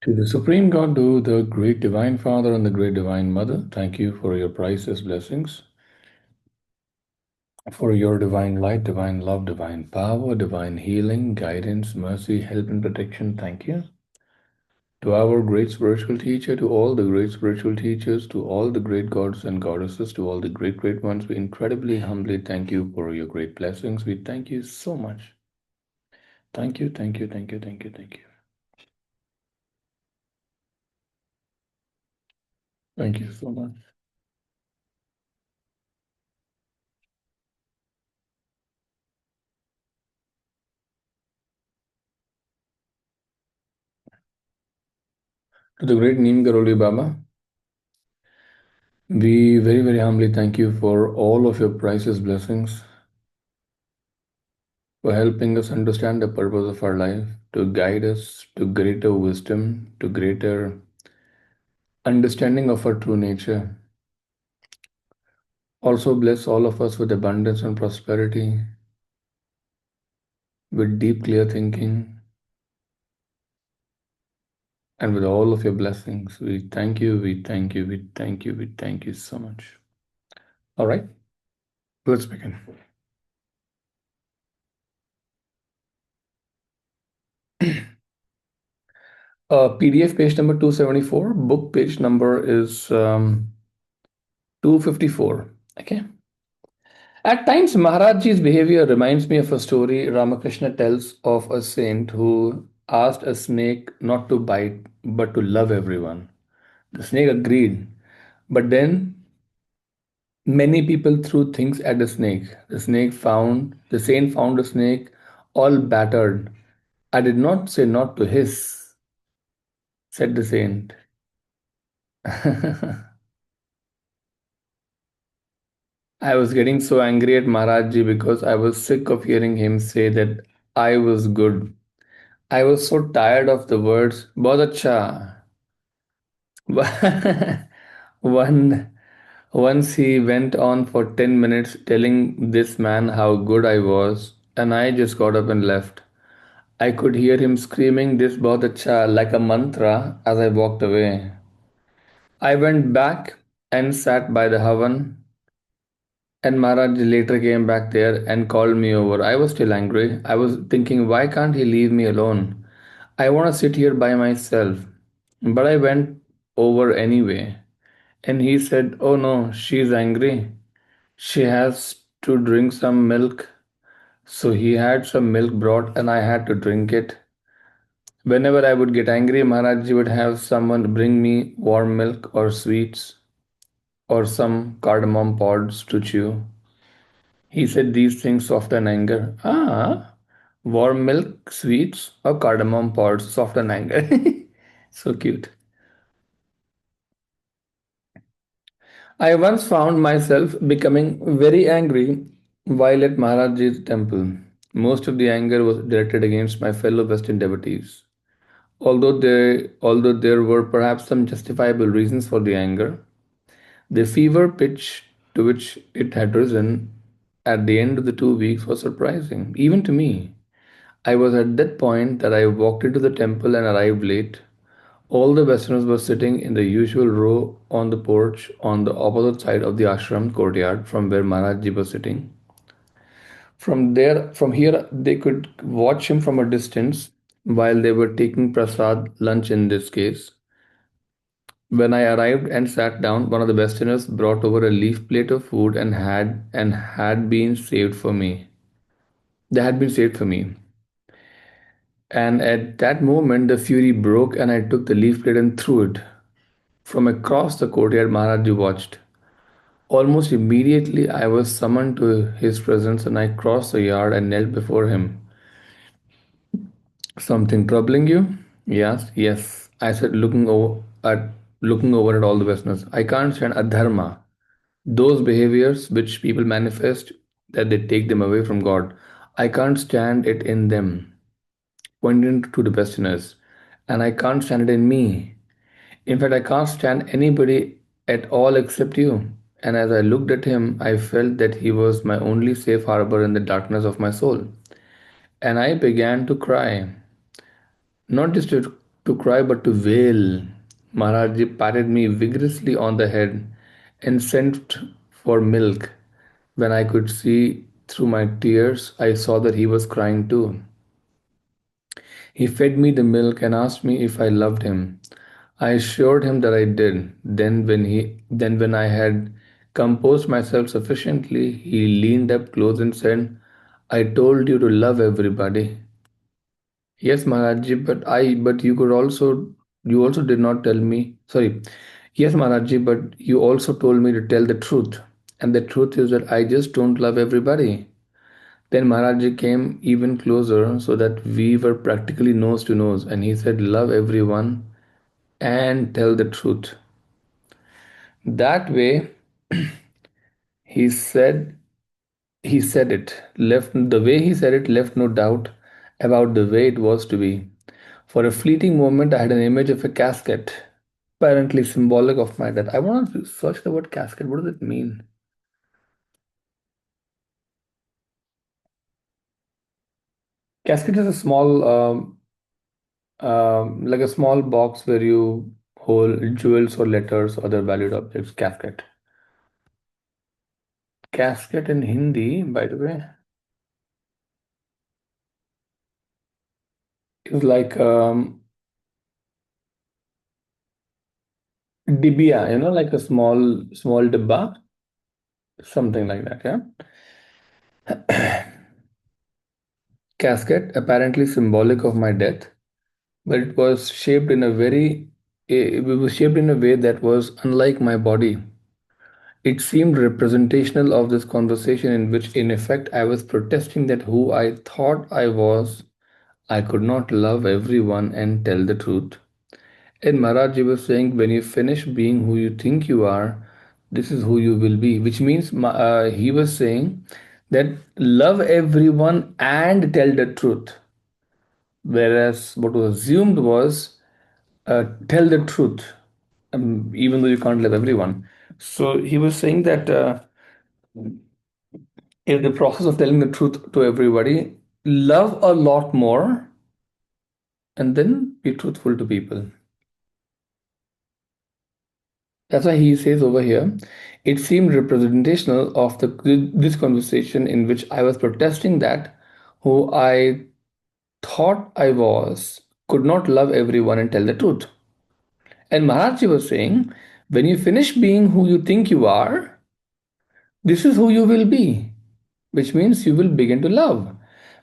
To the Supreme God, to the great Divine Father and the great Divine Mother, thank you for your priceless blessings, for your divine light, divine love, divine power, divine healing, guidance, mercy, help, and protection. Thank you. To our great spiritual teacher, to all the great spiritual teachers, to all the great gods and goddesses, to all the great, great ones, we incredibly humbly thank you for your great blessings. We thank you so much. Thank you, thank you, thank you, thank you, thank you. Thank you so much. To the great Neem Karoli Baba, we very, very humbly thank you for all of your priceless blessings, for helping us understand the purpose of our life, to guide us to greater wisdom, to greater understanding of our true nature. Also, bless all of us with abundance and prosperity, with deep, clear thinking, and with all of your blessings. We thank you, we thank you, we thank you, we thank you so much. All right, let's begin. PDF page number 274, book page number is 254. Okay. At times, Maharajji's behavior reminds me of a story Ramakrishna tells of a saint who asked a snake not to bite but to love everyone. The snake agreed, but then many people threw things at the snake. The saint found the snake all battered. I did not say not to hiss, said the saint. I was getting so angry at Maharajji because I was sick of hearing him say that I was good. I was so tired of the words "bahut acha." One Once he went on for 10 minutes telling this man how good I was, and I just got up and left. I could hear him screaming this bahut acha like a mantra as I walked away. I went back and sat by the Havan, and Maharaj later came back there and called me over. I was still angry. I was thinking, why can't he leave me alone? I want to sit here by myself. But I went over anyway. And he said, oh no, she's angry. She has to drink some milk. So he had some milk brought and I had to drink it. Whenever I would get angry, Maharajji would have someone bring me warm milk or sweets or some cardamom pods to chew. He said these things soften anger. Ah, warm milk, sweets, or cardamom pods soften anger. So cute. I once found myself becoming very angry while at Maharajji's temple. Most of the anger was directed against my fellow Western devotees. Although there were perhaps some justifiable reasons for the anger, the fever pitch to which it had risen at the end of the 2 weeks was surprising, even to me. I was at that point that I walked into the temple and arrived late. All the Westerners were sitting in the usual row on the porch on the opposite side of the ashram courtyard from where Maharajji was sitting. From here, they could watch him from a distance while they were taking prasad, lunch in this case. When I arrived and sat down, one of the Westerners brought over a leaf plate of food and had been saved for me. They had been saved for me. And at that moment, the fury broke, and I took the leaf plate and threw it. From across the courtyard, Maharaji watched. Almost immediately, I was summoned to his presence, and I crossed the yard and knelt before him. Something troubling you? Yes, yes. I said, looking over at all the Westerners. I can't stand adharma. Those behaviors which people manifest that they take them away from God. I can't stand it in them, pointing to the Westerners, and I can't stand it in me. In fact, I can't stand anybody at all except you. And as I looked at him, I felt that he was my only safe harbor in the darkness of my soul. And I began to cry. Not just to to cry but to wail. Maharajji patted me vigorously on the head and sent for milk. When I could see through my tears, I saw that he was crying too. He fed me the milk and asked me if I loved him. I assured him that I did. Then when I had composed myself sufficiently, he leaned up close and said, I told you to love everybody. Yes, Maharajji, but you also did not tell me. Sorry. Yes, Maharajji, but you also told me to tell the truth. And the truth is that I just don't love everybody. Then Maharajji came even closer so that we were practically nose to nose, and he said, love everyone and tell the truth. That way, he said he said it, left the way he said it left no doubt about the way it was to be. For a fleeting moment, I had an image of a casket, apparently symbolic of my death. I want to search the word casket. What does it mean? Casket is a small, like a small box where you hold jewels or letters, or other valued objects. Casket. Casket in Hindi, by the way, is like dibia, like a small dibba, something like that. Yeah. Casket, apparently symbolic of my death, but it was shaped in a way that was unlike my body. It seemed representational of this conversation in which, in effect, I was protesting that who I thought I was, I could not love everyone and tell the truth. And Maharaj was saying, when you finish being who you think you are, this is who you will be, which means he was saying that love everyone and tell the truth. Whereas what was assumed was tell the truth, even though you can't love everyone. So he was saying that in the process of telling the truth to everybody, love a lot more and then be truthful to people. That's why he says over here, it seemed representational of this conversation in which I was protesting that who I thought I was could not love everyone and tell the truth. And Maharaj was saying, when you finish being who you think you are, this is who you will be, which means you will begin to love.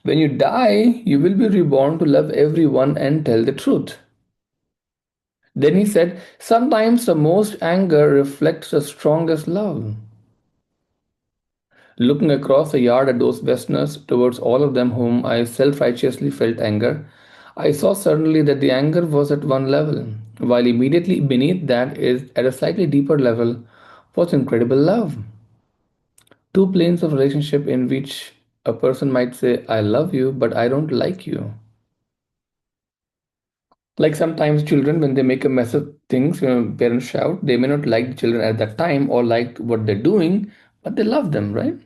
When you die, you will be reborn to love everyone and tell the truth. Then he said, sometimes the most anger reflects the strongest love. Looking across the yard at those Westerners, towards all of them whom I self righteously felt anger, I saw suddenly that the anger was at one level, while immediately beneath that is, at a slightly deeper level, was incredible love. Two planes of relationship in which a person might say, I love you, but I don't like you. Like sometimes children, when they make a mess of things, parents shout, they may not like the children at that time or like what they're doing, but they love them, right?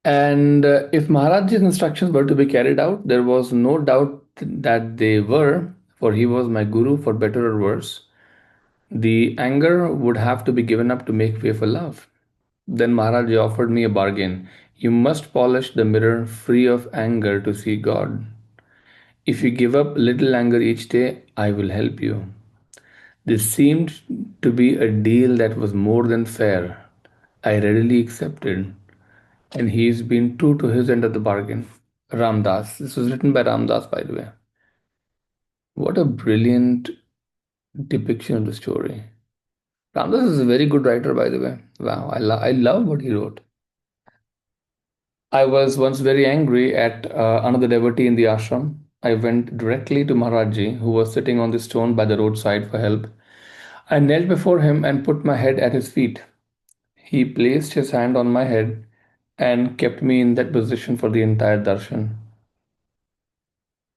And if Maharaj's instructions were to be carried out, there was no doubt that they were, for he was my guru for better or worse. The anger would have to be given up to make way for love. Then Maharaj offered me a bargain. You must polish the mirror free of anger to see God. If you give up little anger each day, I will help you. This seemed to be a deal that was more than fair. I readily accepted, and he's been true to his end of the bargain. Ramdas. This was written by Ramdas, by the way. What a brilliant depiction of the story. Ramdas is a very good writer, by the way. Wow, I love what he wrote. I was once very angry at another devotee in the ashram. I went directly to Maharajji, who was sitting on the stone by the roadside, for help. I knelt before him and put my head at his feet. He placed his hand on my head and kept me in that position for the entire darshan.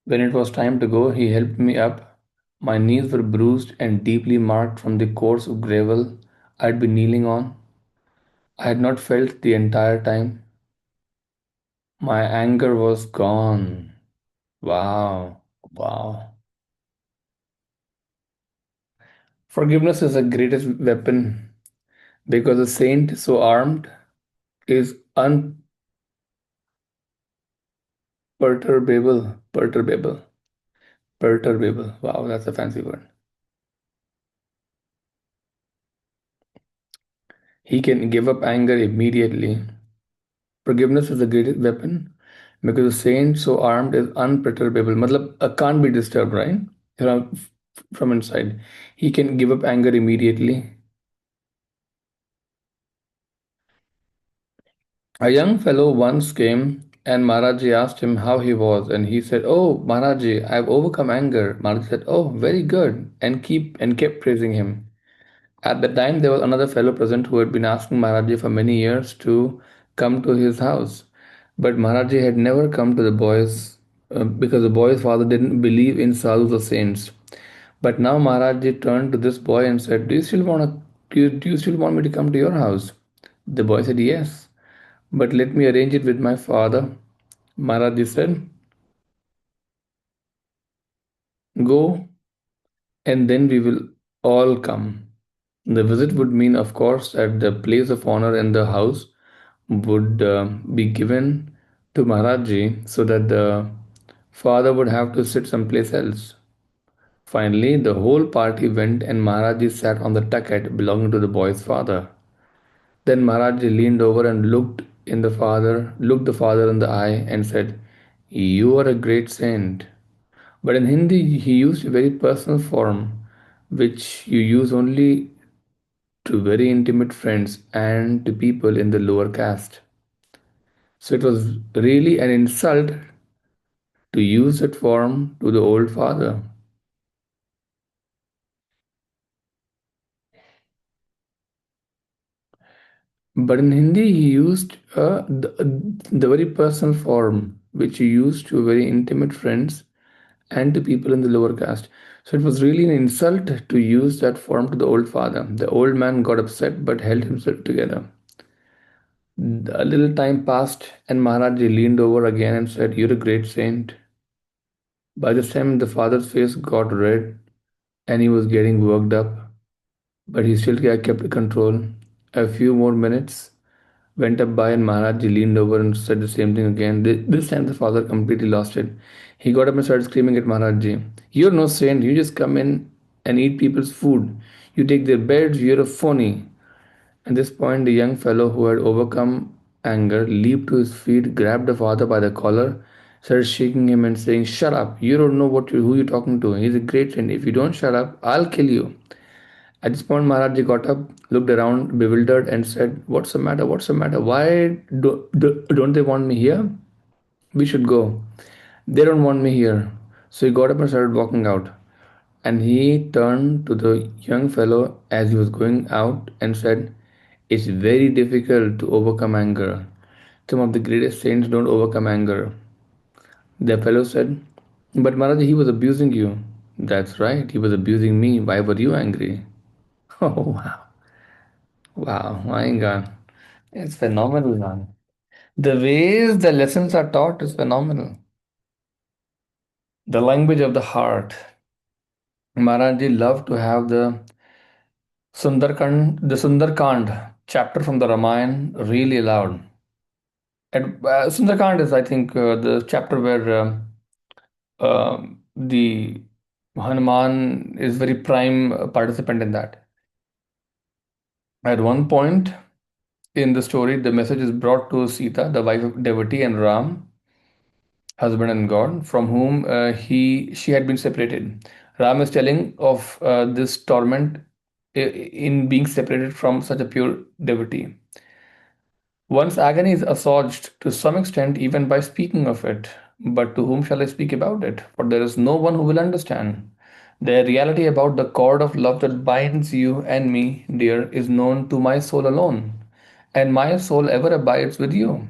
When it was time to go, he helped me up. My knees were bruised and deeply marked from the course of gravel I'd been kneeling on. I had not felt the entire time. My anger was gone. Wow. Wow. Forgiveness is the greatest weapon because a saint so armed is unperturbable. Perturbable. Wow, that's a fancy word. He can give up anger immediately. Forgiveness is the greatest weapon because a saint so armed is unperturbable. Matlab, can't be disturbed, right? From, from inside. He can give up anger immediately. A young fellow once came and Maharaji asked him how he was, and he said, "Oh, Maharaji, I've overcome anger." Maharaji said, "Oh, very good," and kept praising him. At the time, there was another fellow present who had been asking Maharaji for many years to come to his house. But Maharaji had never come to the boys because the boy's father didn't believe in sadhus or saints. But now Maharaji turned to this boy and said, do you still want me to come to your house?" The boy said, "Yes, but let me arrange it with my father." Maharaji said, "Go, and then we will all come." The visit would mean, of course, that the place of honor in the house would be given to Maharaji so that the father would have to sit someplace else. Finally, the whole party went and Maharaji sat on the tucket belonging to the boy's father. Then Maharaji leaned over and looked the father in the eye and said, "You are a great saint." But in Hindi, he used a very personal form, which you use only to very intimate friends and to people in the lower caste. So it was really an insult to use that form to the old father. But in Hindi, he used the very personal form which he used to very intimate friends and to people in the lower caste. So it was really an insult to use that form to the old father. The old man got upset but held himself together. A little time passed, and Maharaji leaned over again and said, "You're a great saint." By this time, the father's face got red and he was getting worked up, but he still kept control. A few more minutes went up by, and Maharaji leaned over and said the same thing again. This time, the father completely lost it. He got up and started screaming at Maharaji, "You're no saint. You just come in and eat people's food. You take their beds. You're a phony." At this point, the young fellow who had overcome anger leaped to his feet, grabbed the father by the collar, started shaking him and saying, "Shut up! You don't know who you're talking to. He's a great saint. If you don't shut up, I'll kill you." At this point, Maharaji got up, looked around, bewildered, and said, "What's the matter? What's the matter? Why don't they want me here? We should go. They don't want me here." So he got up and started walking out. And he turned to the young fellow as he was going out and said, "It's very difficult to overcome anger. Some of the greatest saints don't overcome anger." The fellow said, "But Maharaj, he was abusing you." "That's right, he was abusing me. Why were you angry?" Oh, wow. Wow, my God. It's phenomenal, man. The ways the lessons are taught is phenomenal. The language of the heart. Maharajji loved to have the Sundarkand chapter from the Ramayana really loud. And Sundarkand is, I think, the chapter where the Hanuman is very prime participant in that. At one point in the story, the message is brought to Sita, the wife of Devati, and Ram, husband and God, from whom she had been separated. Ram is telling of this torment in being separated from such a pure devotee. One's agony is assuaged to some extent even by speaking of it. But to whom shall I speak about it? For there is no one who will understand. The reality about the cord of love that binds you and me, dear, is known to my soul alone, and my soul ever abides with you.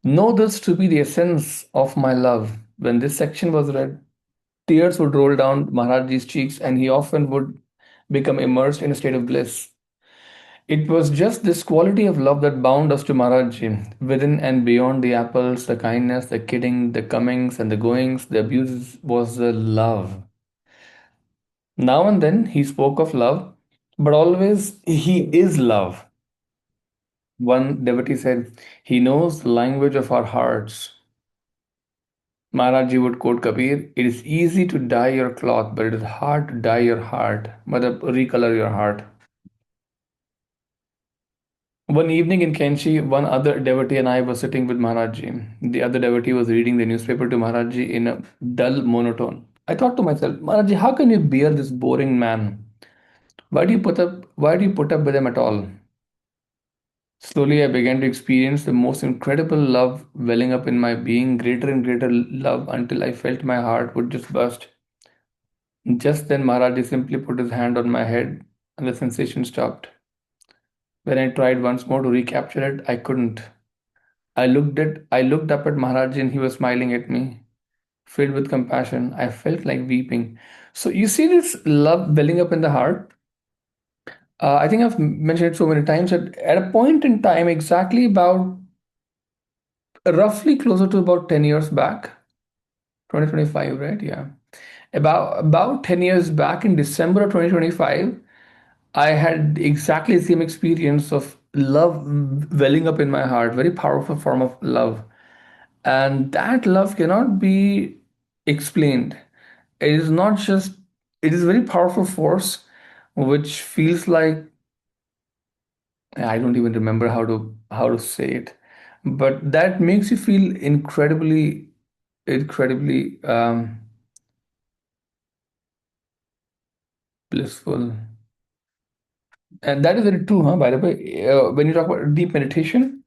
Know this to be the essence of my love. When this section was read, tears would roll down Maharajji's cheeks, and he often would become immersed in a state of bliss. It was just this quality of love that bound us to Maharajji. Within and beyond the apples, the kindness, the kidding, the comings and the goings, the abuses was the love. Now and then he spoke of love, but always he is love. One devotee said, he knows the language of our hearts. Maharajji would quote Kabir, it is easy to dye your cloth, but it is hard to dye your heart, matlab recolor your heart. One evening in Kenchi, one other devotee and I were sitting with Maharajji. The other devotee was reading the newspaper to Maharajji in a dull monotone. I thought to myself, Maharajji, how can you bear this boring man? Why do you put up with him at all? Slowly I began to experience the most incredible love welling up in my being, greater and greater love until I felt my heart would just burst. Just then Maharajji simply put his hand on my head and the sensation stopped. When I tried once more to recapture it, I couldn't. I looked up at Maharaj and he was smiling at me, filled with compassion. I felt like weeping. So you see this love welling up in the heart. I think I've mentioned it so many times that at a point in time, exactly about roughly closer to about 10 years back, 2025, right? Yeah. About 10 years back in December of 2025, I had exactly the same experience of love welling up in my heart, very powerful form of love. And that love cannot be explained. It is not just, it is a very powerful force which feels like, I don't even remember how to say it, but that makes you feel incredibly blissful. And that is very true, huh? By the way, when you talk about deep meditation,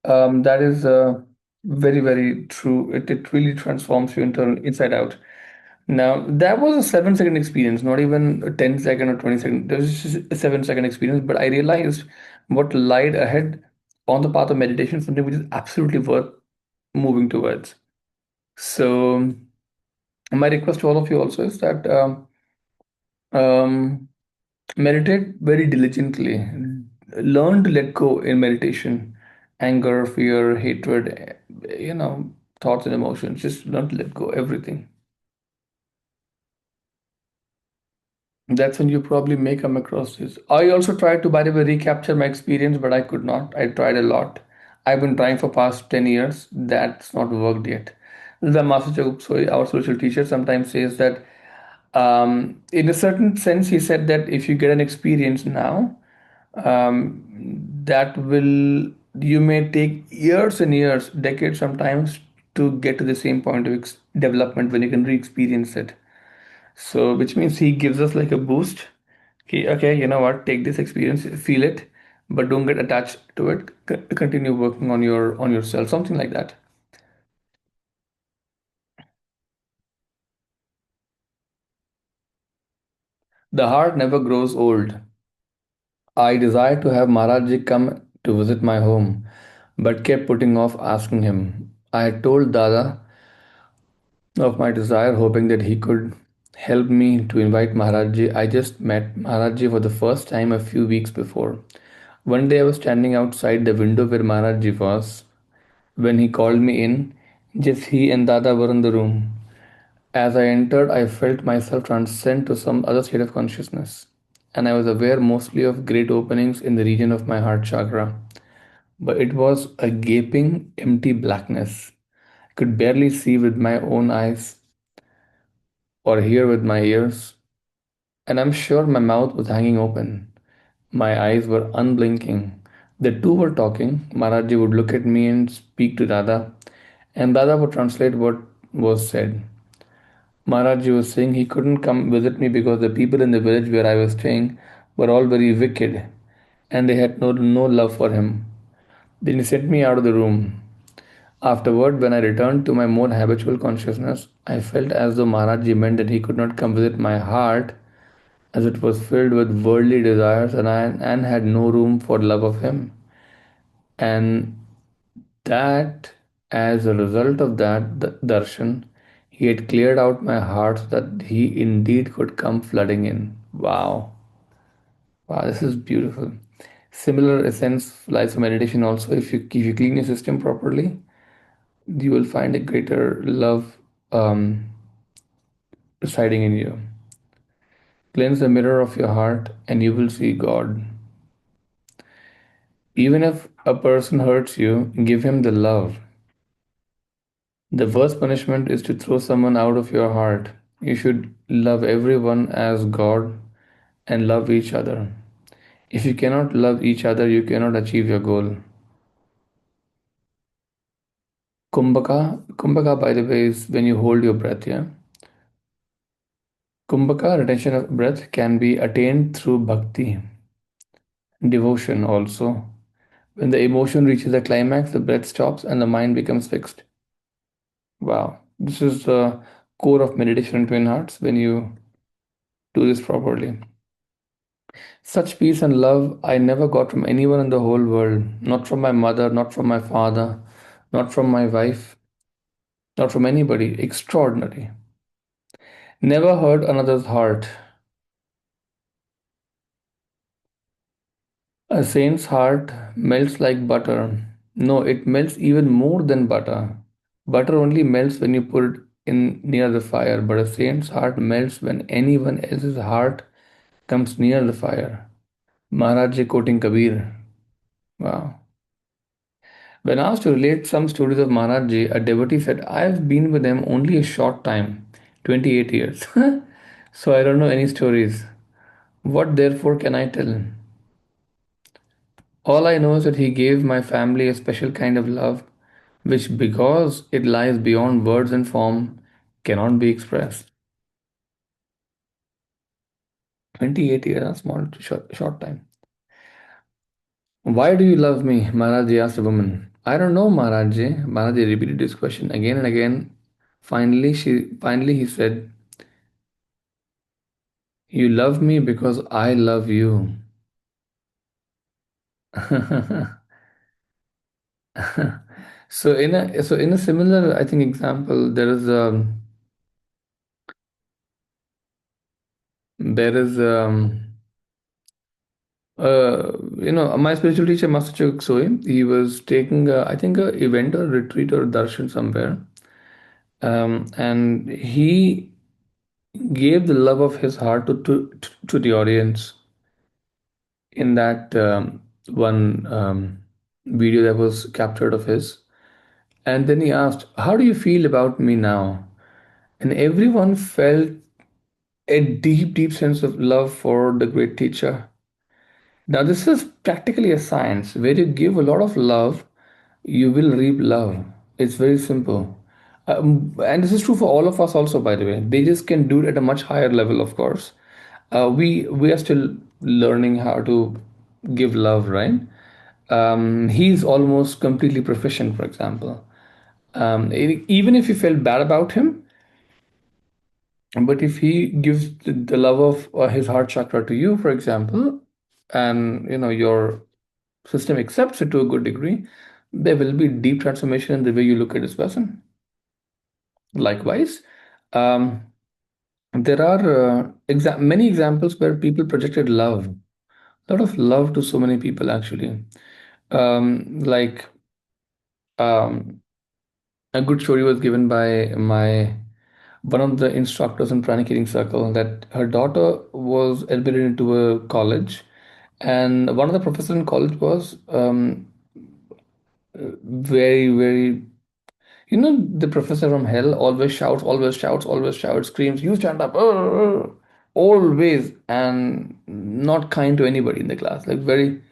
that is very true. It really transforms you inside out. Now, that was a 7 second experience, not even a 10 second or 20 second. That was just a 7 second experience. But I realized what lied ahead on the path of meditation, something which is absolutely worth moving towards. So, my request to all of you also is that um, meditate very diligently. Learn to let go in meditation. Anger, fear, hatred, thoughts and emotions. Just learn to let go everything. That's when you probably may come across this. I also tried to, by the way, recapture my experience, but I could not. I tried a lot. I've been trying for past 10 years. That's not worked yet. The Master Chook, so our social teacher, sometimes says that, in a certain sense, he said that if you get an experience now, that will, you may take years and years, decades sometimes, to get to the same point of development when you can re-experience it. So, which means he gives us like a boost. Okay, you know what? Take this experience, feel it, but don't get attached to it. Continue working on yourself, something like that. The heart never grows old. I desired to have Maharaji come to visit my home, but kept putting off asking him. I had told Dada of my desire, hoping that he could help me to invite Maharaji. I just met Maharaji for the first time a few weeks before. One day I was standing outside the window where Maharaji was. When he called me in, just he and Dada were in the room. As I entered, I felt myself transcend to some other state of consciousness, and I was aware mostly of great openings in the region of my heart chakra. But it was a gaping, empty blackness. I could barely see with my own eyes or hear with my ears, and I'm sure my mouth was hanging open. My eyes were unblinking. The two were talking. Maharaji would look at me and speak to Dada, and Dada would translate what was said. Maharaji was saying he couldn't come visit me because the people in the village where I was staying were all very wicked and they had no love for him. Then he sent me out of the room. Afterward, when I returned to my more habitual consciousness, I felt as though Maharaji meant that he could not come visit my heart as it was filled with worldly desires and had no room for love of him. And that, as a result of that darshan, he had cleared out my heart so that he indeed could come flooding in. Wow. Wow, this is beautiful. Similar essence lies for meditation also. If you clean your system properly, you will find a greater love residing in you. Cleanse the mirror of your heart and you will see God. Even if a person hurts you, give him the love. The worst punishment is to throw someone out of your heart. You should love everyone as God and love each other. If you cannot love each other, you cannot achieve your goal. Kumbhaka, by the way, is when you hold your breath, yeah? Kumbhaka, retention of breath, can be attained through bhakti, devotion also. When the emotion reaches the climax, the breath stops and the mind becomes fixed. Wow, this is the core of meditation in Twin Hearts when you do this properly. Such peace and love I never got from anyone in the whole world. Not from my mother, not from my father, not from my wife, not from anybody. Extraordinary. Never hurt another's heart. A saint's heart melts like butter. No, it melts even more than butter. Butter only melts when you put it in near the fire, but a saint's heart melts when anyone else's heart comes near the fire. Maharaj Ji quoting Kabir. Wow. When asked to relate some stories of Maharaj Ji, a devotee said, I have been with them only a short time, 28 years. So I don't know any stories. What therefore can I tell? All I know is that he gave my family a special kind of love, which, because it lies beyond words and form, cannot be expressed. 28 years, a small, short time. Why do you love me? Maharaji asked the woman. I don't know, Maharaji. Maharaji repeated this question again and again. Finally he said, you love me because I love you. So in a similar, I think, example, my spiritual teacher, Master Chok Soe, he was taking, I think, a event or retreat or darshan somewhere, and he gave the love of his heart to the audience in that one video that was captured of his. And then he asked, how do you feel about me now? And everyone felt a deep, deep sense of love for the great teacher. Now, this is practically a science. Where you give a lot of love, you will reap love. It's very simple. And this is true for all of us also, by the way. They just can do it at a much higher level, of course. We are still learning how to give love, right? He's almost completely proficient, for example. Even if you felt bad about him, but if he gives the love of his heart chakra to you, for example, and your system accepts it to a good degree, there will be deep transformation in the way you look at this person. Likewise, um, there are many examples where people projected love, a lot of love to so many people actually. Like um, a good story was given by my one of the instructors in Pranic Healing Circle, that her daughter was admitted into a college, and one of the professors in college was very, very, the professor from hell always shouts, always shouts, always shouts, screams, you stand up, always, and not kind to anybody in the class. Like, very,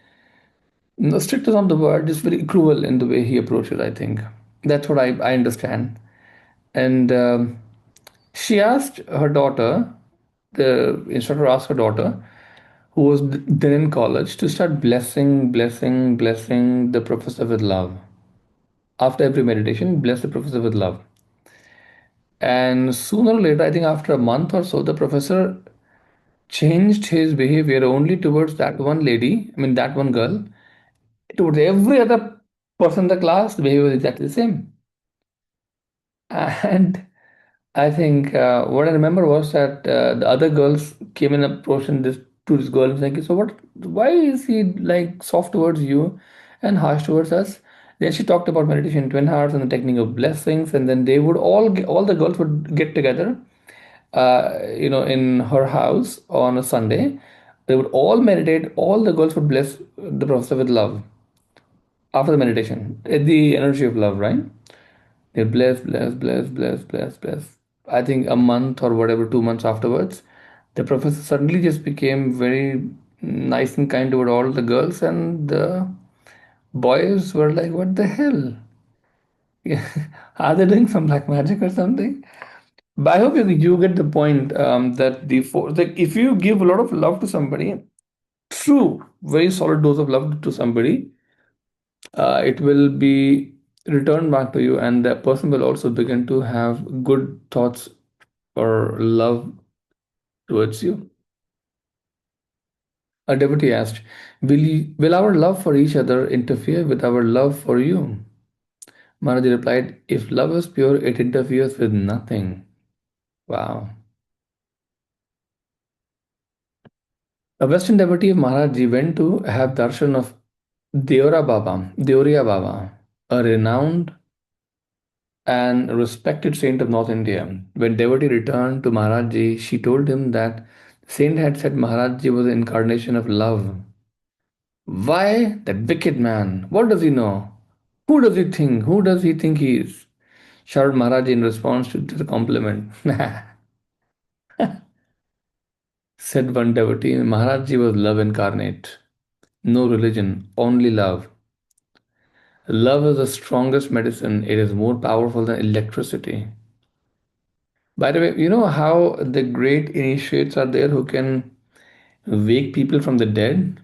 no, strict is not the word, just very cruel in the way he approaches, I think. That's what I understand. And she asked her daughter, the instructor asked her daughter, who was then in college, to start blessing the professor with love. After every meditation, bless the professor with love. And sooner or later, I think after a month or so, the professor changed his behavior only towards that one lady, I mean, that one girl. Towards every other person in the class, the behavior was exactly the same. And I think what I remember was that the other girls came and approached this to this girl and saying, so what, why is he like soft towards you and harsh towards us? Then she talked about meditation, twin hearts, and the technique of blessings, and then they would all the girls would get together, in her house on a Sunday. They would all meditate. All the girls would bless the professor with love after the meditation, the energy of love, right? They bless, bless, bless, bless, bless, bless. I think a month or whatever, 2 months afterwards, the professor suddenly just became very nice and kind toward all the girls, and the boys were like, "What the hell? Are they doing some black magic or something?" But I hope you get the point, that like if you give a lot of love to somebody, true, very solid dose of love to somebody, it will be returned back to you, and that person will also begin to have good thoughts or love towards you. A devotee asked, will our love for each other interfere with our love for you? Maharaji replied, if love is pure, it interferes with nothing. Wow. A Western devotee of Maharaji went to have darshan of Deoria Baba, a renowned and respected saint of North India. When devotee returned to Maharaji, she told him that saint had said Maharaji was an incarnation of love. Why? That wicked man. What does he know? Who does he think? Who does he think he is? Shouted Maharaji in response to the compliment. Said one devotee, Maharaji was love incarnate. No religion, only love. Love is the strongest medicine. It is more powerful than electricity. By the way, you know how the great initiates are there who can wake people from the dead?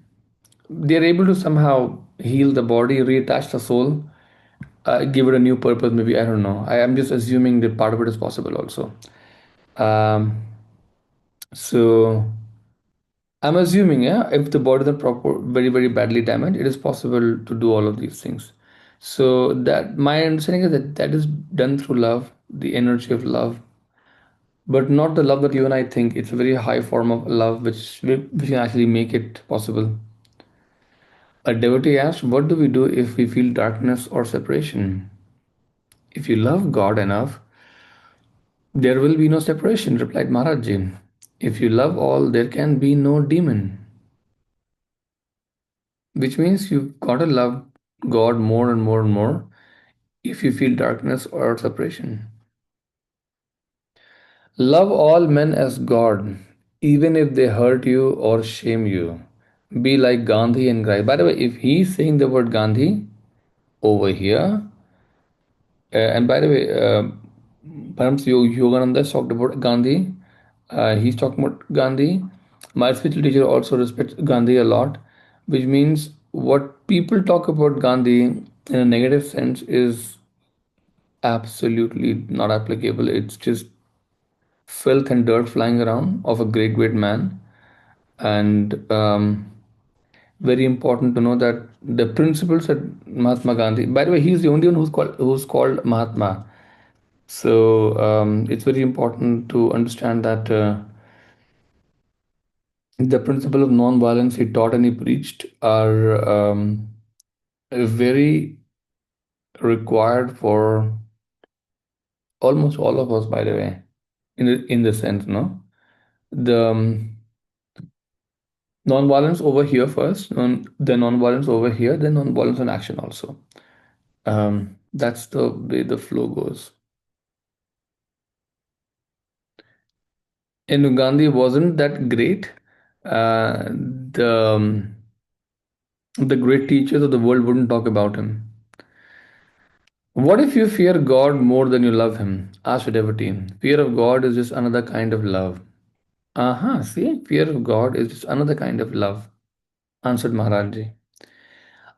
They are able to somehow heal the body, reattach the soul, give it a new purpose. Maybe, I don't know. I am just assuming that part of it is possible also. Um, so I'm assuming, yeah, if the body is not proper, very, very badly damaged, it is possible to do all of these things. So that my understanding is that that is done through love, the energy of love, but not the love that you and I think. It's a very high form of love, which can actually make it possible. A devotee asked, "What do we do if we feel darkness or separation?" If you love God enough, there will be no separation, replied Maharajji. If you love all, there can be no demon. Which means you've got to love God more and more and more if you feel darkness or separation. Love all men as God, even if they hurt you or shame you. Be like Gandhi and Grai. By the way, if he's saying the word Gandhi over here, and by the way, perhaps Yogananda talked about Gandhi. He's talking about Gandhi. My spiritual teacher also respects Gandhi a lot, which means what people talk about Gandhi in a negative sense is absolutely not applicable. It's just filth and dirt flying around of a great, great man. And very important to know that the principles that Mahatma Gandhi, by the way, he's the only one who's called Mahatma. So it's very important to understand that the principle of non-violence he taught and he preached are very required for almost all of us. By the way, in the sense, no, the non-violence over here first, the non-violence over here, then non-violence in action also. That's the way the flow goes. And Gandhi wasn't that great. The great teachers of the world wouldn't talk about him. What if you fear God more than you love him? Asked a devotee. Fear of God is just another kind of love. Uh-huh, see? Fear of God is just another kind of love, answered Maharajji.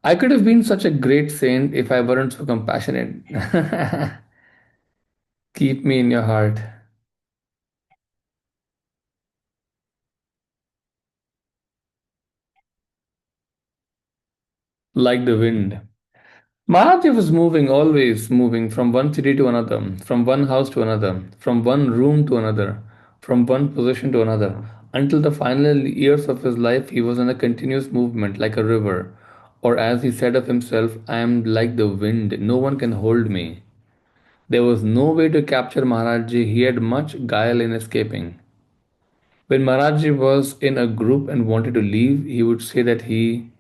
I could have been such a great saint if I weren't so compassionate. Keep me in your heart. Like the wind. Mahadev was moving, always moving from one city to another, from one house to another, from one room to another, from one position to another, Until the final years of his life, he was in a continuous movement like a river. Or, as he said of himself, I am like the wind, no one can hold me. There was no way to capture Maharajji, he had much guile in escaping. When Maharajji was in a group and wanted to leave, he would say that he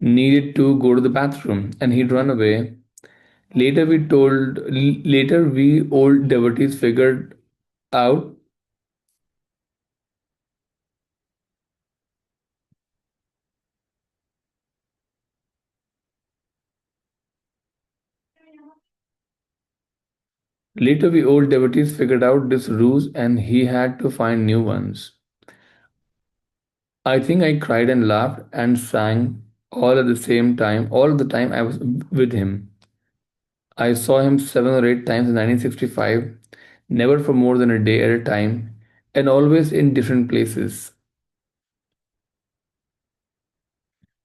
needed to go to the bathroom and he'd run away. Later we old devotees figured out Later we old devotees figured out this ruse and he had to find new ones. I think I cried and laughed and sang all the time I was with him. I saw him 7 or 8 times in 1965, never for more than a day at a time, and always in different places.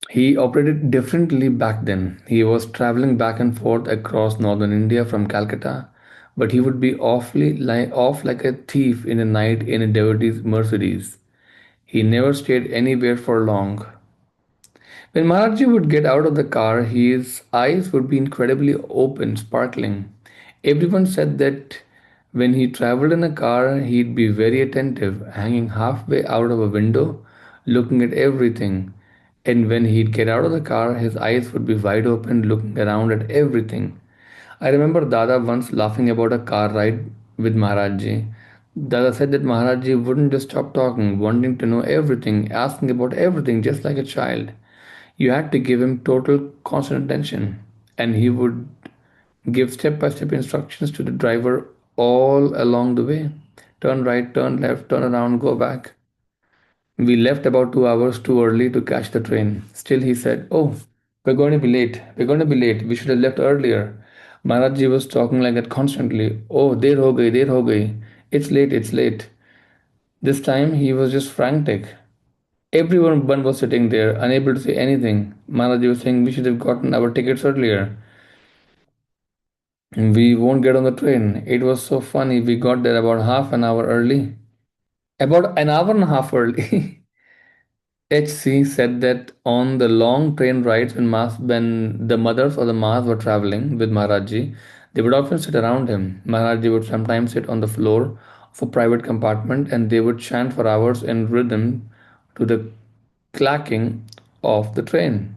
He operated differently back then. He was traveling back and forth across northern India from Calcutta, but he would be off like a thief in the night in a devotee's Mercedes. He never stayed anywhere for long. When Maharajji would get out of the car, his eyes would be incredibly open, sparkling. Everyone said that when he traveled in a car, he'd be very attentive, hanging halfway out of a window, looking at everything. And when he'd get out of the car, his eyes would be wide open, looking around at everything. I remember Dada once laughing about a car ride with Maharajji. Dada said that Maharajji wouldn't just stop talking, wanting to know everything, asking about everything just like a child. You had to give him total constant attention, and he would give step by step instructions to the driver all along the way. Turn right, turn left, turn around, go back. We left about 2 hours too early to catch the train. Still, he said, oh, we're going to be late. We're going to be late. We should have left earlier. Maharajji was talking like that constantly. Oh, der ho gayi. It's late, it's late. This time he was just frantic. Everyone one was sitting there, unable to say anything. Maharajji was saying we should have gotten our tickets earlier. We won't get on the train. It was so funny. We got there about half an hour early. About an hour and a half early. HC said that on the long train rides when the mothers or the Mahas were traveling with Maharajji, they would often sit around him. Maharajji would sometimes sit on the floor of a private compartment and they would chant for hours in rhythm to the clacking of the train.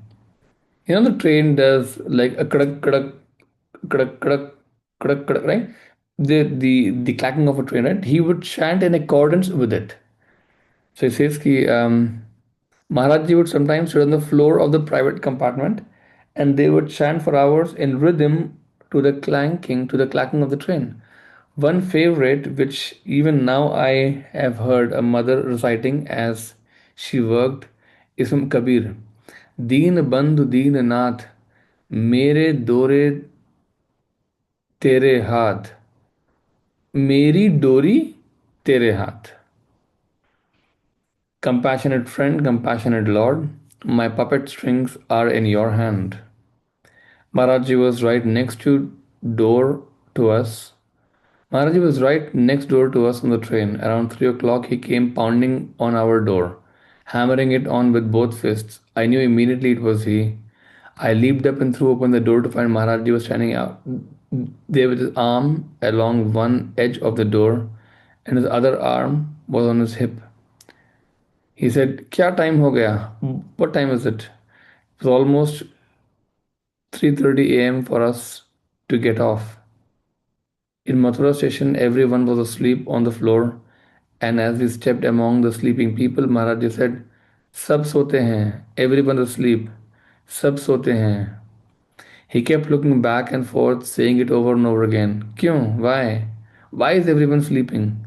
The train does like a kadak kadak kadak kadak kadak kadak, right? The clacking of a train, right? He would chant in accordance with it. So he says ki Maharajji would sometimes sit on the floor of the private compartment and they would chant for hours in rhythm to the clacking of the train. One favorite, which even now I have heard a mother reciting as she worked, is from Kabir. Deen bandhu deen nath, mere dore तेरे हाथ मेरी डोरी तेरे हाथ. Compassionate friend, compassionate Lord, my puppet strings are in your hand. Maharaji was right next to door to us. Maharaji was right next door to us on the train. Around 3 o'clock, he came pounding on our door, hammering it on with both fists. I knew immediately it was he. I leaped up and threw open the door to find Maharaji was standing out there with his arm along one edge of the door and his other arm was on his hip. He said, Kya time ho gaya? What time is it? It was almost 3:30 a.m. for us to get off. In Mathura station, everyone was asleep on the floor, and as we stepped among the sleeping people, Maharaji said, Sab sote hain, everyone asleep, sab sote hain. He kept looking back and forth, saying it over and over again. Kyun? Why? Why is everyone sleeping?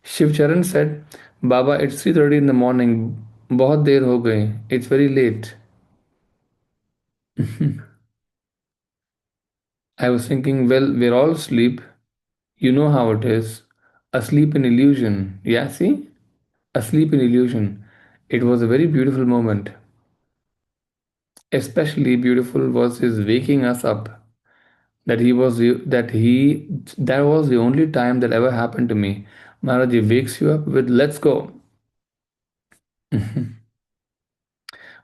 Shiv Charan said, Baba, it's 3:30 in the morning. बहुत देर हो गई. It's very late. I was thinking, well, we're all asleep. You know how it is. Asleep in illusion. Yeah, see? Asleep in illusion. It was a very beautiful moment. Especially beautiful was his waking us up. That was the only time that ever happened to me. Maharaji wakes you up with "Let's go."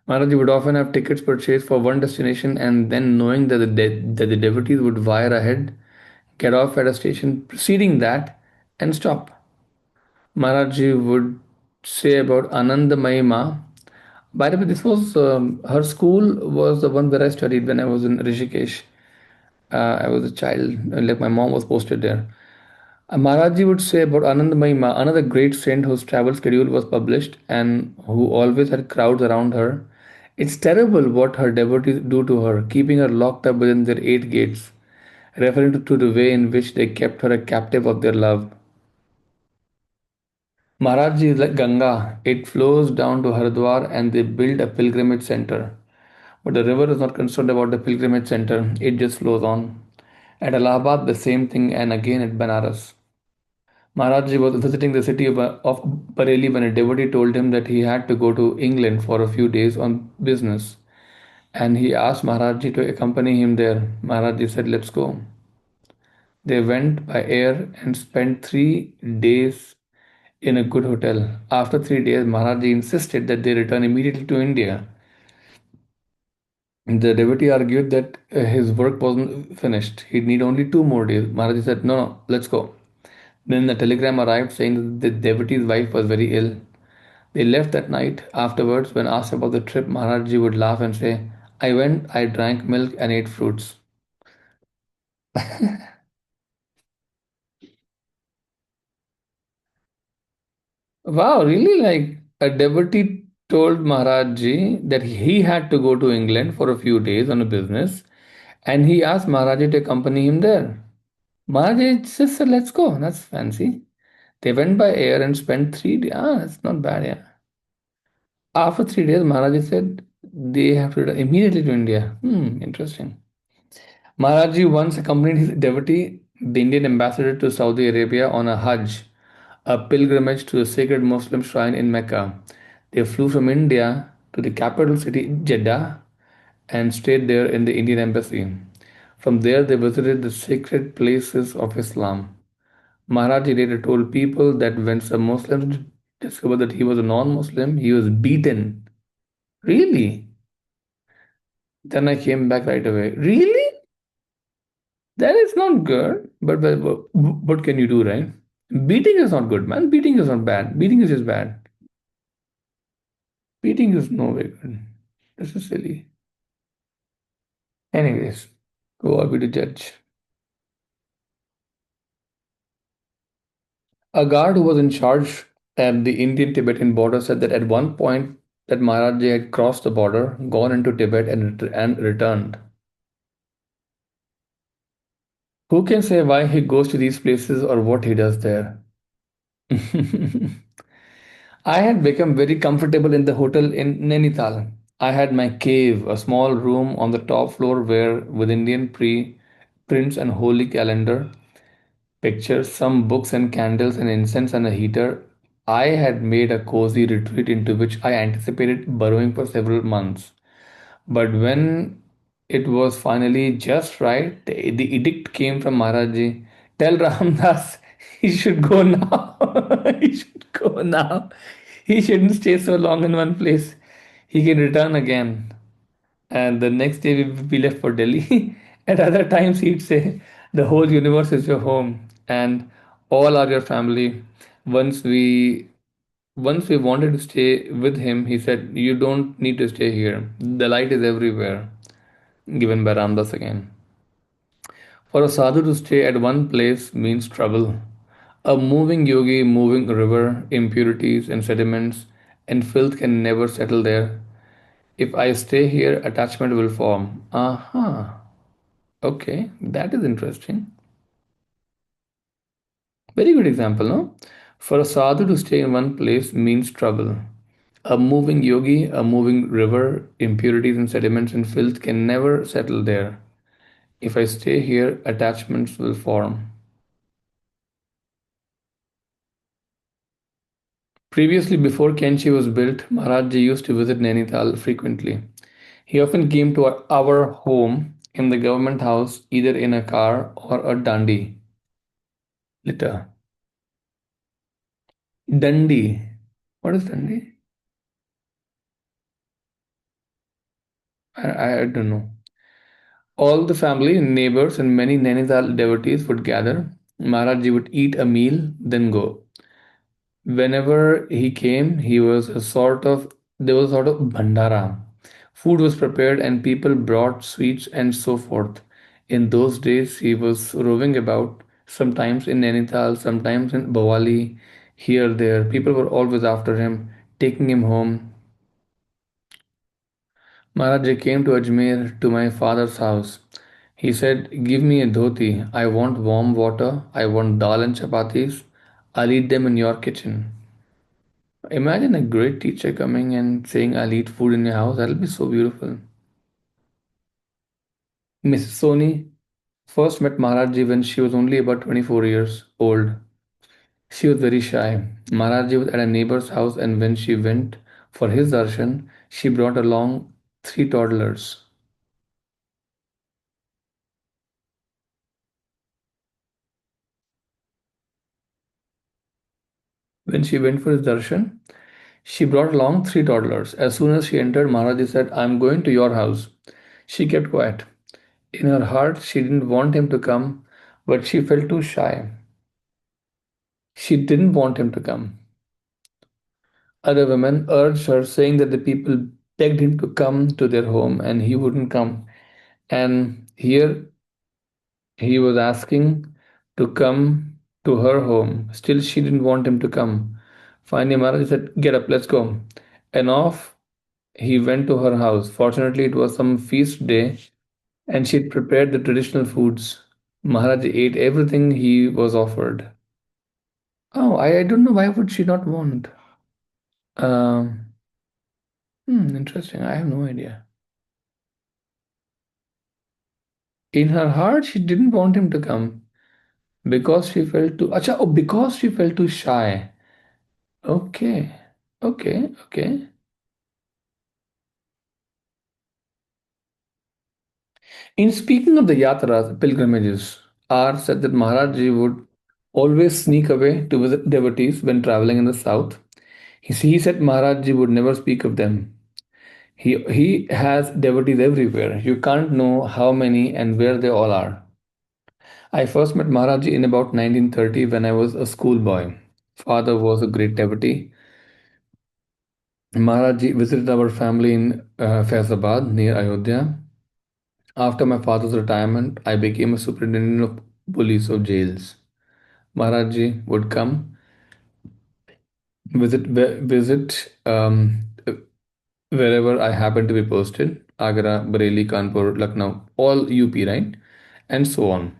Maharaji would often have tickets purchased for one destination and then, knowing that that the devotees would wire ahead, get off at a station preceding that and stop. Maharaji would say about Anandamayi Ma. By the way, this was her school was the one where I studied when I was in Rishikesh. I was a child, like my mom was posted there. Maharaji would say about Anandamayi Ma, another great saint whose travel schedule was published and who always had crowds around her. It's terrible what her devotees do to her, keeping her locked up within their eight gates, referring to the way in which they kept her a captive of their love. Maharajji is like Ganga. It flows down to Haridwar and they build a pilgrimage center. But the river is not concerned about the pilgrimage center, it just flows on. At Allahabad, the same thing, and again at Banaras. Maharajji was visiting the city of Bareilly when a devotee told him that he had to go to England for a few days on business. And he asked Maharajji to accompany him there. Maharajji said, "Let's go." They went by air and spent 3 days in a good hotel. After 3 days, Maharajji insisted that they return immediately to India. The devotee argued that his work wasn't finished. He'd need only 2 more days. Maharajji said, "No, no, let's go." Then the telegram arrived saying that the devotee's wife was very ill. They left that night. Afterwards, when asked about the trip, Maharajji would laugh and say, "I went, I drank milk and ate fruits." Wow, really? Like a devotee told Maharajji that he had to go to England for a few days on a business, and he asked Maharajji to accompany him there. Maharajji just said, "Let's go." That's fancy. They went by air and spent 3 days. Ah, that's not bad, yeah. After 3 days, Maharajji said they have to return immediately to India. Interesting. Maharajji once accompanied his devotee, the Indian ambassador to Saudi Arabia, on a Hajj, a pilgrimage to the sacred Muslim shrine in Mecca. They flew from India to the capital city, Jeddah, and stayed there in the Indian embassy. From there, they visited the sacred places of Islam. Maharaji later told people that when some Muslims discovered that he was a non Muslim, he was beaten. Really? Then I came back right away. Really? That is not good. But what can you do, right? Beating is not good, man. Beating is not bad. Beating is just bad. Beating is no way good. This is silly. Anyways, who are we to judge? A guard who was in charge at the Indian-Tibetan border said that at one point that Maharaji had crossed the border, gone into Tibet and returned. Who can say why he goes to these places or what he does there? I had become very comfortable in the hotel in Nainital. I had my cave, a small room on the top floor where, with Indian prints and holy calendar, pictures, some books and candles and incense and a heater, I had made a cozy retreat into which I anticipated burrowing for several months. But when it was finally just right, the edict came from Maharaji. Tell Ramdas he should go now. He should go now. He shouldn't stay so long in one place. He can return again. And the next day we left for Delhi. At other times he'd say, the whole universe is your home and all are your family. Once we once we wanted to stay with him, he said, "You don't need to stay here. The light is everywhere." Given by Ramdas again. For a sadhu to stay at one place means trouble. A moving yogi, moving river, impurities and sediments and filth can never settle there. If I stay here, attachment will form. Aha. Okay, that is interesting. Very good example, no? For a sadhu to stay in one place means trouble. A moving yogi, a moving river, impurities and sediments and filth can never settle there. If I stay here, attachments will form. Previously, before Kenchi was built, Maharajji used to visit Nainital frequently. He often came to our home in the government house, either in a car or a dandi litter. Dundee. What is Dundee? I don't know. All the family, neighbors, and many Nainital devotees would gather. Maharajji would eat a meal, then go. Whenever he came, he was a sort of there was a sort of bhandara. Food was prepared and people brought sweets and so forth. In those days, he was roving about, sometimes in Nainital, sometimes in Bawali, here, there. People were always after him, taking him home. Maharaj came to Ajmer to my father's house. He said, give me a dhoti. I want warm water. I want dal and chapatis. I'll eat them in your kitchen. Imagine a great teacher coming and saying, I'll eat food in your house. That'll be so beautiful. Mrs. Soni first met Maharajji when she was only about 24 years old. She was very shy. Maharajji was at a neighbor's house, and when she went for his darshan, she brought along three toddlers. When she went for his darshan, she brought along three toddlers. As soon as she entered, Maharajji said, I'm going to your house. She kept quiet. In her heart, she didn't want him to come, but she felt too shy. She didn't want him to come. Other women urged her, saying that the people begged him to come to their home and he wouldn't come. And here he was asking to come to her home. Still, she didn't want him to come. Finally, Maharaj said, get up, let's go. And off he went to her house. Fortunately, it was some feast day and she'd prepared the traditional foods. Maharaj ate everything he was offered. Oh, I don't know, why would she not want? Um, Interesting. I have no idea. In her heart, she didn't want him to come because she felt too. Acha, oh, because she felt too shy. Okay, okay. In speaking of the yatras, pilgrimages, R said that Maharajji would always sneak away to visit devotees when traveling in the south. He said Maharajji would never speak of them. He has devotees everywhere. You can't know how many and where they all are. I first met Maharajji in about 1930 when I was a schoolboy. Father was a great devotee. Maharajji visited our family in Faizabad near Ayodhya. After my father's retirement, I became a superintendent of police of jails. Maharajji would come visit wherever I happened to be posted. Agra, Bareilly, Kanpur, Lucknow, all UP, right? And so on.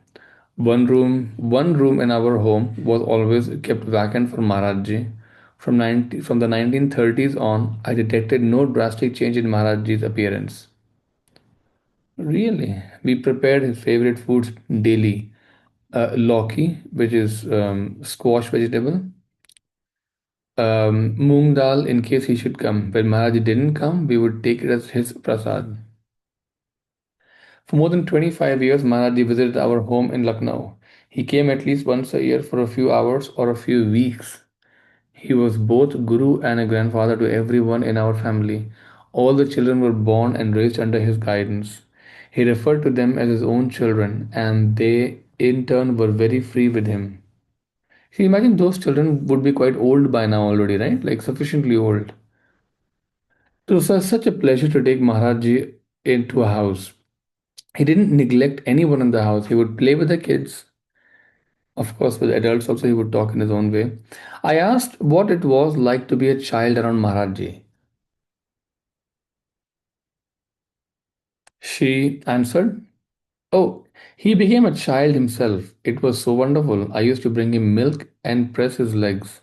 One room in our home was always kept vacant for Maharajji. From the 1930s on, I detected no drastic change in Maharajji's appearance. Really, we prepared his favorite foods daily. Lauki, which is squash vegetable. Moong dal in case he should come. When Maharajji didn't come, we would take it as his prasad. For more than 25 years, Maharajji visited our home in Lucknow. He came at least once a year for a few hours or a few weeks. He was both guru and a grandfather to everyone in our family. All the children were born and raised under his guidance. He referred to them as his own children, and they in turn were very free with him. See, imagine those children would be quite old by now already, right? Like sufficiently old. It was such a pleasure to take Maharajji into a house. He didn't neglect anyone in the house. He would play with the kids. Of course, with adults also, he would talk in his own way. I asked what it was like to be a child around Maharajji. She answered, oh, he became a child himself. It was so wonderful. I used to bring him milk and press his legs.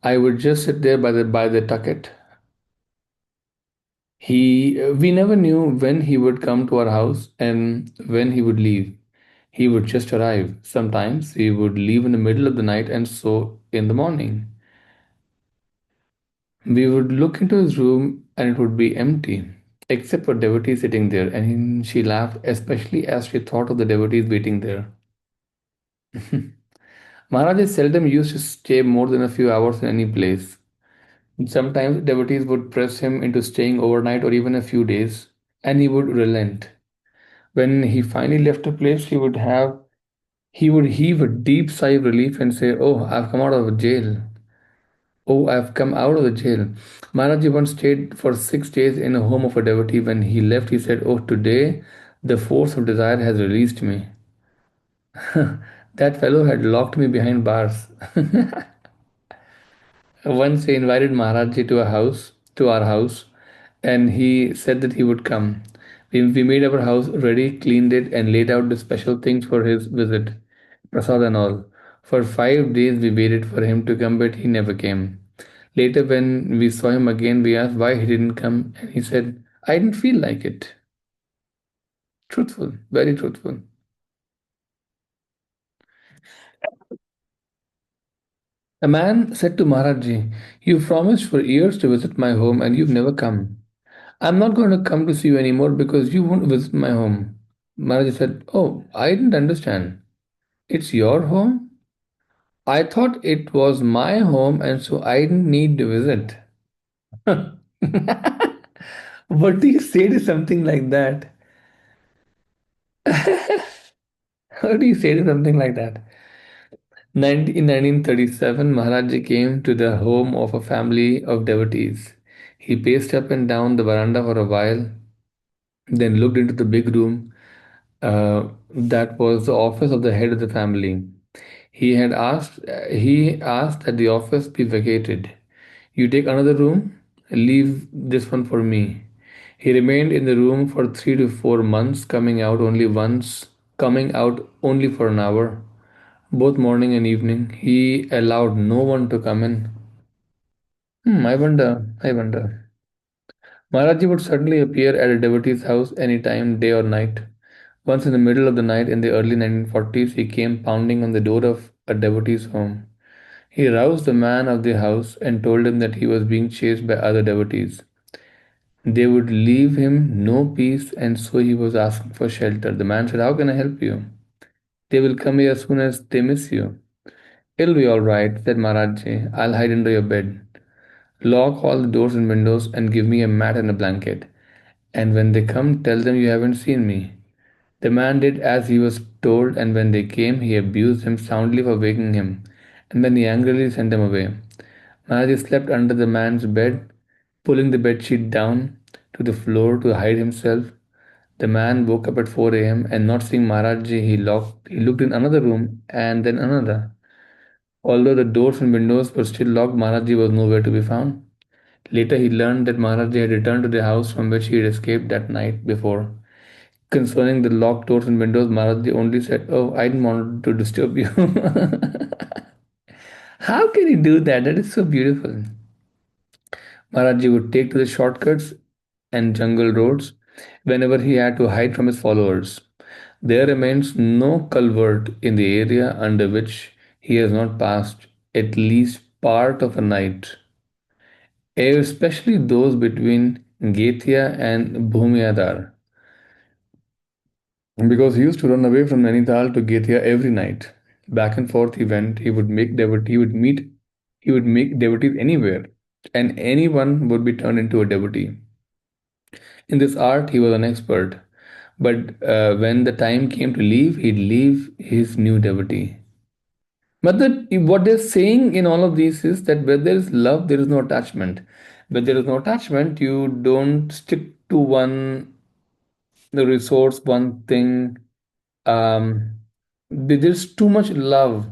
I would just sit there by the tucket. We never knew when he would come to our house and when he would leave. He would just arrive. Sometimes he would leave in the middle of the night and so in the morning. We would look into his room and it would be empty, except for devotees sitting there. And she laughed, especially as she thought of the devotees waiting there. Maharaji seldom used to stay more than a few hours in any place. Sometimes devotees would press him into staying overnight or even a few days, and he would relent. When he finally left a place, he would heave a deep sigh of relief and say, "Oh, I've come out of jail. Oh, I've come out of the jail." Maharaji once stayed for 6 days in a home of a devotee. When he left, he said, "Oh, today the force of desire has released me. That fellow had locked me behind bars." Once he invited Maharaji to our house, and he said that he would come. We made our house ready, cleaned it, and laid out the special things for his visit, prasad and all. For 5 days we waited for him to come, but he never came. Later, when we saw him again, we asked why he didn't come, and he said, "I didn't feel like it." Truthful, very truthful. A man said to Maharaji, "You promised for years to visit my home, and you've never come. I'm not going to come to see you anymore because you won't visit my home." Maharaji said, "Oh, I didn't understand. It's your home? I thought it was my home and so I didn't need to visit." What do you say to something like that? How do you say to something like that? In 1937, Maharaji came to the home of a family of devotees. He paced up and down the veranda for a while, then looked into the big room that was the office of the head of the family. He asked that the office be vacated. "You take another room, leave this one for me." He remained in the room for 3 to 4 months, coming out only for an hour, both morning and evening. He allowed no one to come in. I wonder. Maharaji would suddenly appear at a devotee's house any time, day or night. Once in the middle of the night in the early 1940s, he came pounding on the door of a devotee's home. He roused the man of the house and told him that he was being chased by other devotees. They would leave him no peace, and so he was asking for shelter. The man said, "How can I help you?" "They will come here as soon as they miss you." "It'll be all right," said Maharaji. "I'll hide under your bed. Lock all the doors and windows and give me a mat and a blanket. And when they come, tell them you haven't seen me." The man did as he was told, and when they came, he abused him soundly for waking him, and then he angrily sent them away. Maharaji slept under the man's bed, pulling the bedsheet down to the floor to hide himself. The man woke up at 4 a.m. and not seeing Maharaji, he looked in another room and then another. Although the doors and windows were still locked, Maharaji was nowhere to be found. Later, he learned that Maharaji had returned to the house from which he had escaped that night before. Concerning the locked doors and windows, Maharaji only said, "Oh, I didn't want to disturb you." How can he do that? That is so beautiful. Maharaji would take to the shortcuts and jungle roads whenever he had to hide from his followers. There remains no culvert in the area under which he has not passed at least part of a night, especially those between Getia and Bhumiadar. Because he used to run away from Nainital to Getia every night. Back and forth he went. He would make devotees anywhere, and anyone would be turned into a devotee. In this art, he was an expert. But when the time came to leave, he'd leave his new devotee. But what they're saying in all of these is that where there is love, there is no attachment. Where there is no attachment, you don't stick to one the resource, one thing. There's too much love.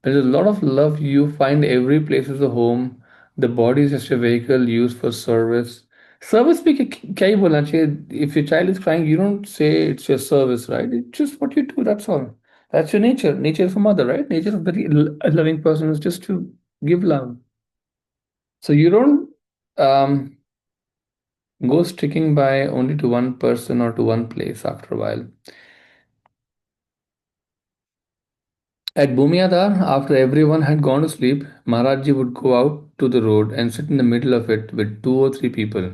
There's a lot of love. You find every place is a home. The body is just a vehicle used for service. Service भी क्या ही बोलना चाहिए? If your child is crying, you don't say it's your service, right? It's just what you do. That's all. That's your nature. Nature of a mother, right? Nature of a very loving person is just to give love. So you don't um, go sticking by only to one person or to one place after a while. At Bhumiyadar, after everyone had gone to sleep, Maharaji would go out to the road and sit in the middle of it with 2 or 3 people.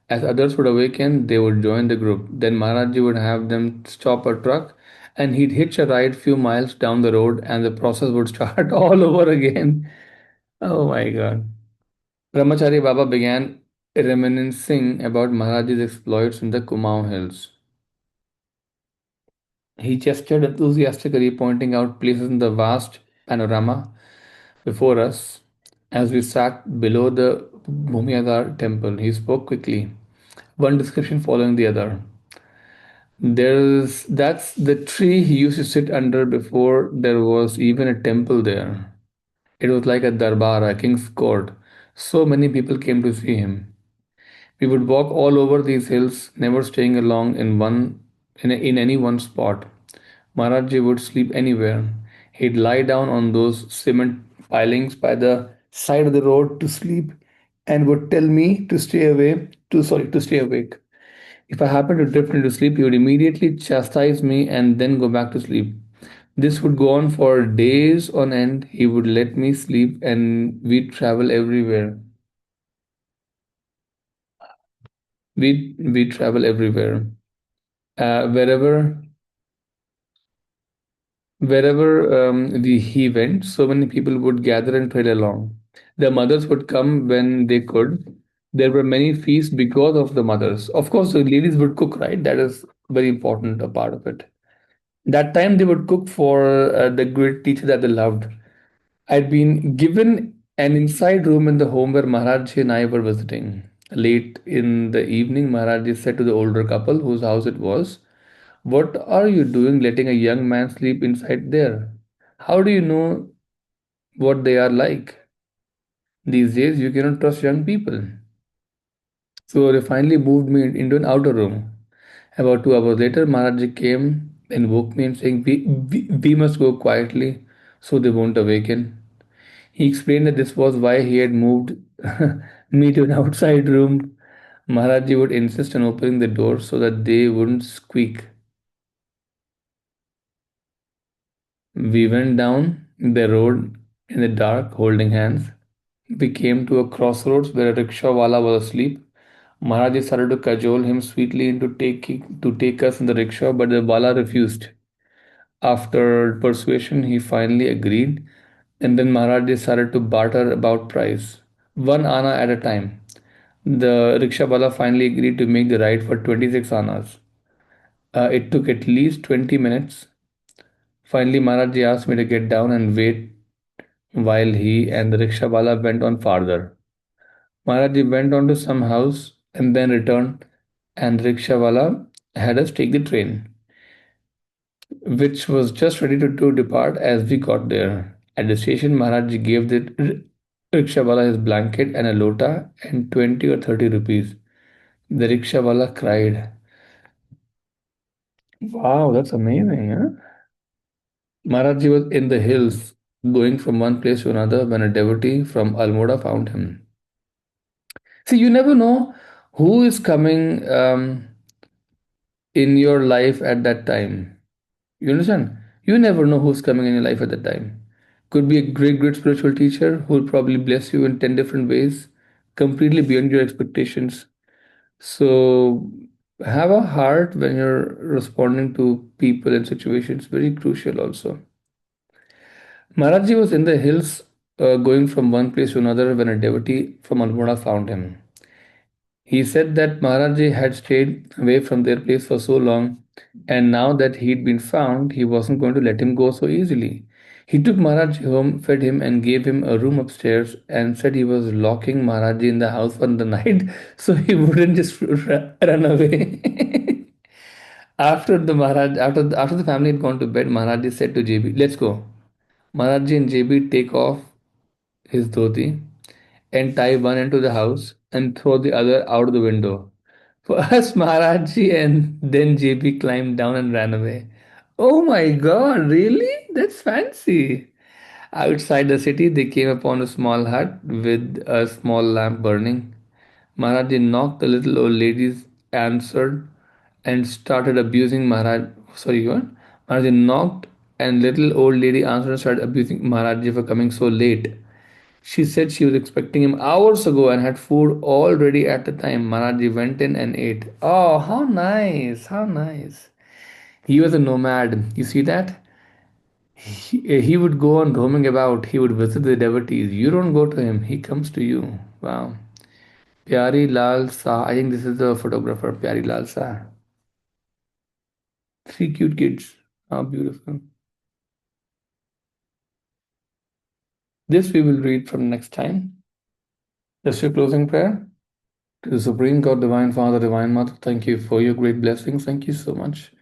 As others would awaken, they would join the group. Then Maharaji would have them stop a truck and he'd hitch a ride few miles down the road and the process would start all over again. Oh my God. Brahmachari Baba began reminiscing about Maharaj's exploits in the Kumaon Hills. He gestured enthusiastically, pointing out places in the vast panorama before us. As we sat below the Bhumiyadar temple, he spoke quickly, one description following the other. That's the tree he used to sit under before there was even a temple there. It was like a darbar, a king's court. So many people came to see him. We would walk all over these hills, never staying along in any one spot. Maharajji would sleep anywhere. He'd lie down on those cement pilings by the side of the road to sleep and would tell me to stay awake. If I happened to drift into sleep, he would immediately chastise me and then go back to sleep. This would go on for days on end. He would let me sleep and we'd travel everywhere. We'd travel everywhere. Wherever he went, so many people would gather and trail along. The mothers would come when they could. There were many feasts because of the mothers. Of course, the ladies would cook, right? That is very important a part of it. That time they would cook for the great teacher that they loved. I'd been given an inside room in the home where Maharaj and I were visiting. Late in the evening, Maharaj said to the older couple whose house it was, "What are you doing letting a young man sleep inside there? How do you know what they are like? These days, you cannot trust young people." So they finally moved me into an outer room. About 2 hours later, Maharaj came and woke me and saying, we must go quietly so they won't awaken. He explained that this was why he had moved me to an outside room. Maharaji would insist on opening the door so that they wouldn't squeak. We went down the road in the dark, holding hands. We came to a crossroads where a rickshawala was asleep. Maharaji started to cajole him sweetly into take us in the rickshaw, but the wala refused. After persuasion, he finally agreed, and then Maharaji started to barter about price, 1 anna at a time. The rickshawala finally agreed to make the ride for 26 annas. It took at least 20 minutes. Finally, Maharaji asked me to get down and wait while he and the rickshawala went on farther. Maharaji went on to some house and then returned, and rickshawala had us take the train, which was just ready to depart as we got there. At the station, Maharaji gave the rickshawala his blanket and a lota and 20 or 30 rupees. The rickshawala cried. Wow, that's amazing, huh? Maharaji was in the hills, going from one place to another when a devotee from Almora found him. See, you never know who is coming in your life at that time. You understand? You never know who's coming in your life at that time. Could be a great, great spiritual teacher who will probably bless you in 10 different ways, completely beyond your expectations. So, have a heart when you're responding to people and situations, very crucial also. Maharaji was in the hills going from one place to another when a devotee from Almora found him. He said that Maharaji had stayed away from their place for so long, and now that he'd been found, he wasn't going to let him go so easily. He took Maharaji home, fed him, and gave him a room upstairs, and said he was locking Maharaji in the house for the night so he wouldn't just run away. After the family had gone to bed, Maharaji said to JB, "Let's go." Maharaji and JB take off his dhoti and tie one end to the house and throw the other out the window. First Maharaji and then JB climbed down and ran away. Oh my god, really? That's fancy. Outside the city, they came upon a small hut with a small lamp burning. Maharaji knocked, the little old ladies answered and started abusing Maharaj. Sorry, what? Maharaji knocked and little old lady answered and started abusing Maharaji for coming so late. She said she was expecting him hours ago and had food all ready at the time. Maharaji went in and ate. Oh, how nice! How nice! He was a nomad. You see that? He would go on roaming about. He would visit the devotees. You don't go to him. He comes to you. Wow. Pyari Lal Sah. I think this is the photographer, Pyari Lal Sah. Three cute kids. How beautiful. This we will read from next time. Just your closing prayer. To the Supreme God, Divine Father, Divine Mother, thank you for your great blessings. Thank you so much.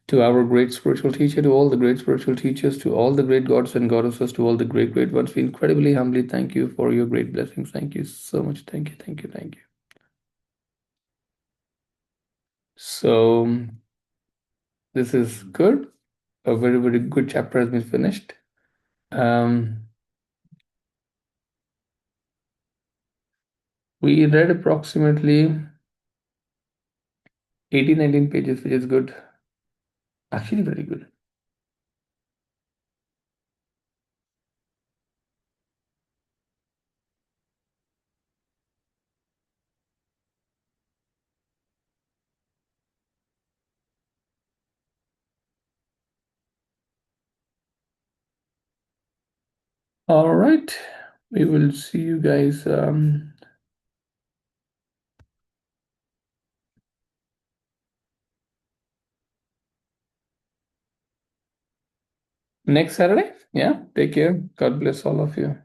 To our great spiritual teacher, to all the great spiritual teachers, to all the great gods and goddesses, to all the great, great ones, we incredibly humbly thank you for your great blessings. Thank you so much. Thank you, thank you, thank you. So, this is good. A very, very good chapter has been finished. Um, we read approximately 18, 19 pages, which is good. Actually, very good. All right. We will see you guys next Saturday. Yeah. Take care. God bless all of you.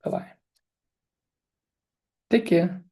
Bye bye. Take care.